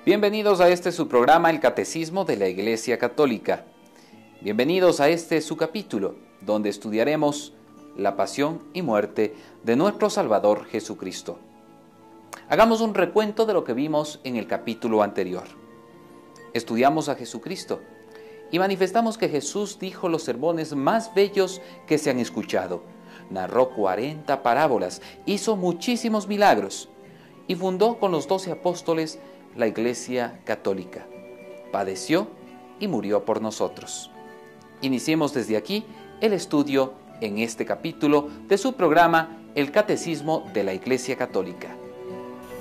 Bienvenidos a este su programa, el Catecismo de la Iglesia Católica. Bienvenidos a este su capítulo, donde estudiaremos la pasión y muerte de nuestro Salvador Jesucristo. Hagamos un recuento de lo que vimos en el capítulo anterior. Estudiamos a Jesucristo y manifestamos que Jesús dijo los sermones más bellos que se han escuchado. Narró 40 parábolas, hizo muchísimos milagros y fundó con los 12 apóstoles la Iglesia Católica. Padeció y murió por nosotros. Iniciemos desde aquí el estudio en este capítulo de su programa, el Catecismo de la Iglesia Católica.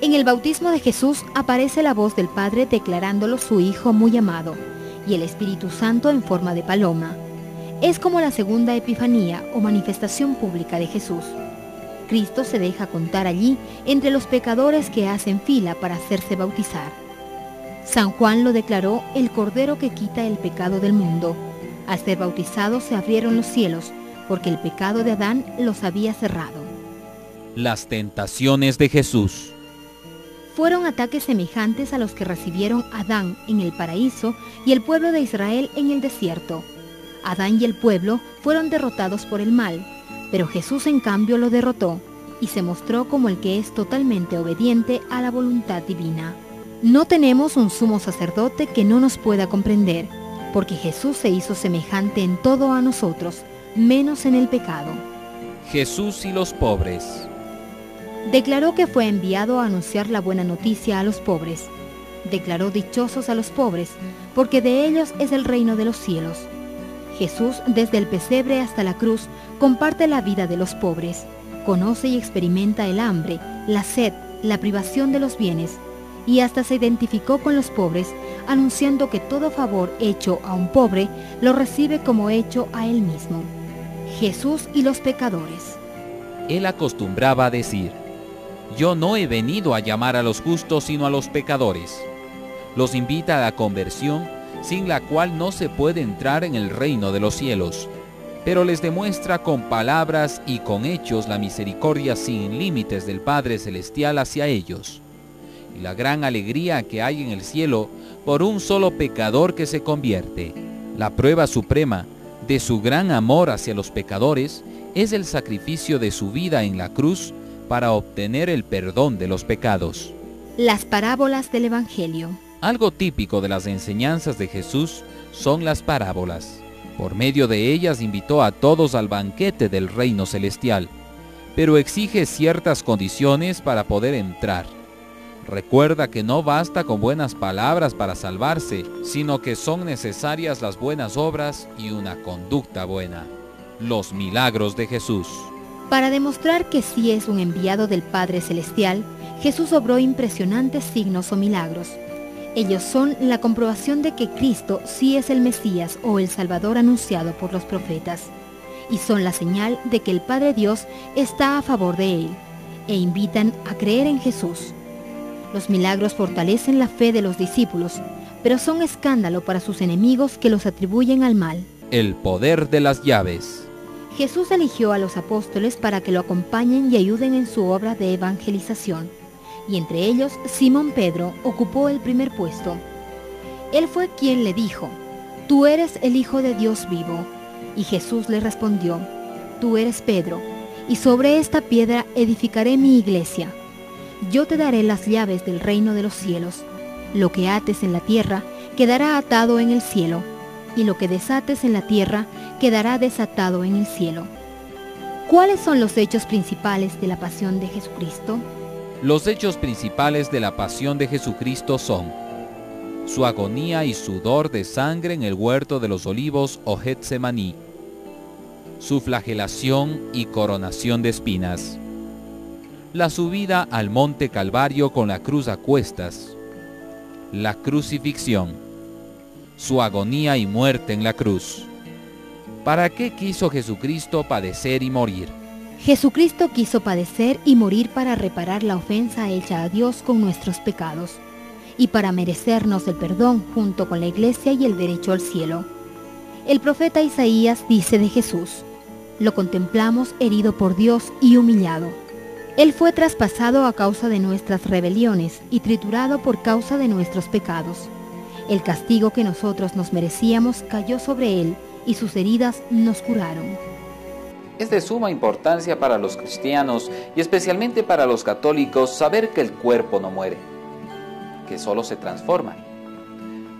En el bautismo de Jesús aparece la voz del Padre declarándolo su Hijo muy amado, y el Espíritu Santo en forma de paloma. Es como la segunda epifanía o manifestación pública de Jesús. Cristo se deja contar allí entre los pecadores que hacen fila para hacerse bautizar. San Juan lo declaró el Cordero que quita el pecado del mundo. Al ser bautizado se abrieron los cielos, porque el pecado de Adán los había cerrado. Las tentaciones de Jesús. Fueron ataques semejantes a los que recibieron Adán en el paraíso y el pueblo de Israel en el desierto. Adán y el pueblo fueron derrotados por el mal, pero Jesús en cambio lo derrotó y se mostró como el que es totalmente obediente a la voluntad divina. No tenemos un sumo sacerdote que no nos pueda comprender, porque Jesús se hizo semejante en todo a nosotros, menos en el pecado. Jesús y los pobres. Declaró que fue enviado a anunciar la buena noticia a los pobres. Declaró dichosos a los pobres, porque de ellos es el reino de los cielos. Jesús, desde el pesebre hasta la cruz, comparte la vida de los pobres, conoce y experimenta el hambre, la sed, la privación de los bienes, y hasta se identificó con los pobres, anunciando que todo favor hecho a un pobre lo recibe como hecho a él mismo. Jesús y los pecadores. Él acostumbraba a decir: yo no he venido a llamar a los justos sino a los pecadores. Los invita a la conversión, sin la cual no se puede entrar en el reino de los cielos, pero les demuestra con palabras y con hechos la misericordia sin límites del Padre Celestial hacia ellos, y la gran alegría que hay en el cielo por un solo pecador que se convierte. La prueba suprema de su gran amor hacia los pecadores es el sacrificio de su vida en la cruz para obtener el perdón de los pecados. Las parábolas del Evangelio. Algo típico de las enseñanzas de Jesús son las parábolas. Por medio de ellas invitó a todos al banquete del reino celestial, pero exige ciertas condiciones para poder entrar. Recuerda que no basta con buenas palabras para salvarse, sino que son necesarias las buenas obras y una conducta buena. Los milagros de Jesús. Para demostrar que sí es un enviado del Padre Celestial, Jesús obró impresionantes signos o milagros. Ellos son la comprobación de que Cristo sí es el Mesías o el Salvador anunciado por los profetas, y son la señal de que el Padre Dios está a favor de él, e invitan a creer en Jesús. Los milagros fortalecen la fe de los discípulos, pero son escándalo para sus enemigos que los atribuyen al mal. El poder de las llaves. Jesús eligió a los apóstoles para que lo acompañen y ayuden en su obra de evangelización, y entre ellos Simón Pedro ocupó el primer puesto. Él fue quien le dijo: «Tú eres el Hijo de Dios vivo». Y Jesús le respondió: «Tú eres Pedro, y sobre esta piedra edificaré mi iglesia. Yo te daré las llaves del reino de los cielos. Lo que ates en la tierra quedará atado en el cielo, y lo que desates en la tierra quedará desatado en el cielo». ¿Cuáles son los hechos principales de la pasión de Jesucristo? Los hechos principales de la pasión de Jesucristo son su agonía y sudor de sangre en el huerto de los olivos o Getsemaní, su flagelación y coronación de espinas, la subida al monte Calvario con la cruz a cuestas, la crucifixión, su agonía y muerte en la cruz. ¿Para qué quiso Jesucristo padecer y morir? Jesucristo quiso padecer y morir para reparar la ofensa hecha a Dios con nuestros pecados, y para merecernos el perdón junto con la Iglesia y el derecho al cielo. El profeta Isaías dice de Jesús: «Lo contemplamos herido por Dios y humillado. Él fue traspasado a causa de nuestras rebeliones y triturado por causa de nuestros pecados. El castigo que nosotros nos merecíamos cayó sobre Él y sus heridas nos curaron. Es de suma importancia para los cristianos y especialmente para los católicos saber que el cuerpo no muere, que solo se transforma.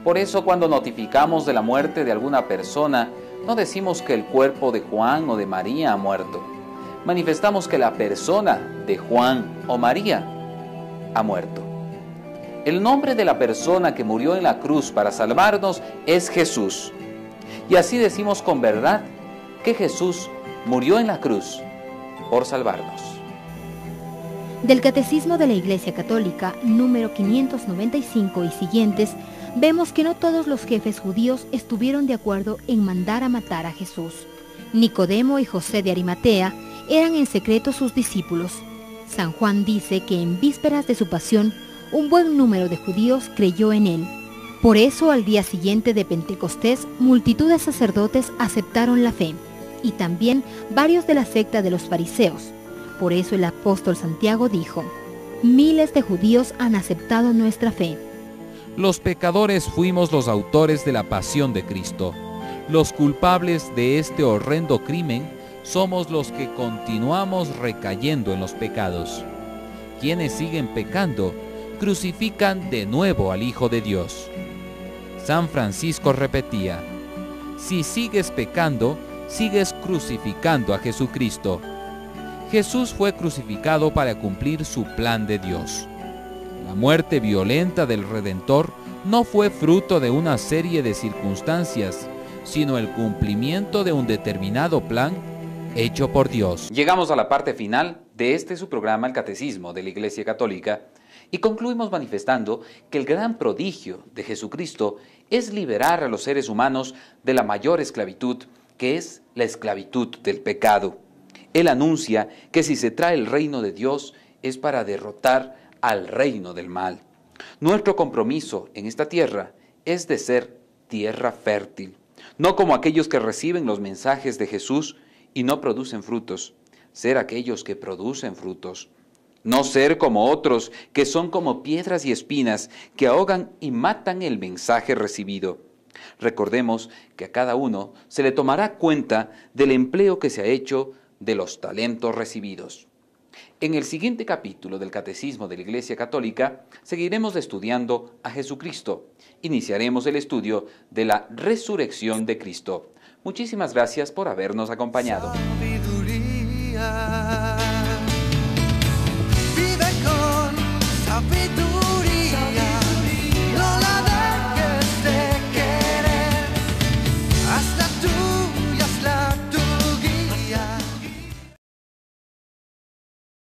Por eso cuando notificamos de la muerte de alguna persona, no decimos que el cuerpo de Juan o de María ha muerto. Manifestamos que la persona de Juan o María ha muerto. El nombre de la persona que murió en la cruz para salvarnos es Jesús. Y así decimos con verdad que Jesús murió en la cruz por salvarnos. Del Catecismo de la Iglesia Católica, número 595 y siguientes, vemos que no todos los jefes judíos estuvieron de acuerdo en mandar a matar a Jesús. Nicodemo y José de Arimatea eran en secreto sus discípulos. San Juan dice que en vísperas de su pasión, un buen número de judíos creyó en él. Por eso, al día siguiente de Pentecostés, multitud de sacerdotes aceptaron la fe, y también varios de la secta de los fariseos. Por eso el apóstol Santiago dijo: miles de judíos han aceptado nuestra fe. Los pecadores fuimos los autores de la pasión de Cristo. Los culpables de este horrendo crimen somos los que continuamos recayendo en los pecados. Quienes siguen pecando, crucifican de nuevo al Hijo de Dios. San Francisco repetía: si sigues pecando, sigues crucificando a Jesucristo. Jesús fue crucificado para cumplir su plan de Dios. La muerte violenta del Redentor no fue fruto de una serie de circunstancias, sino el cumplimiento de un determinado plan hecho por Dios. Llegamos a la parte final de su programa, el Catecismo de la Iglesia Católica, y concluimos manifestando que el gran prodigio de Jesucristo es liberar a los seres humanos de la mayor esclavitud, que es la esclavitud del pecado. Él anuncia que si se trae el reino de Dios es para derrotar al reino del mal. Nuestro compromiso en esta tierra es de ser tierra fértil, no como aquellos que reciben los mensajes de Jesús y no producen frutos, ser aquellos que producen frutos. No ser como otros que son como piedras y espinas que ahogan y matan el mensaje recibido. Recordemos que a cada uno se le tomará cuenta del empleo que se ha hecho de los talentos recibidos. En el siguiente capítulo del Catecismo de la Iglesia Católica seguiremos estudiando a Jesucristo. Iniciaremos el estudio de la resurrección de Cristo. Muchísimas gracias por habernos acompañado. Vive con sabiduría.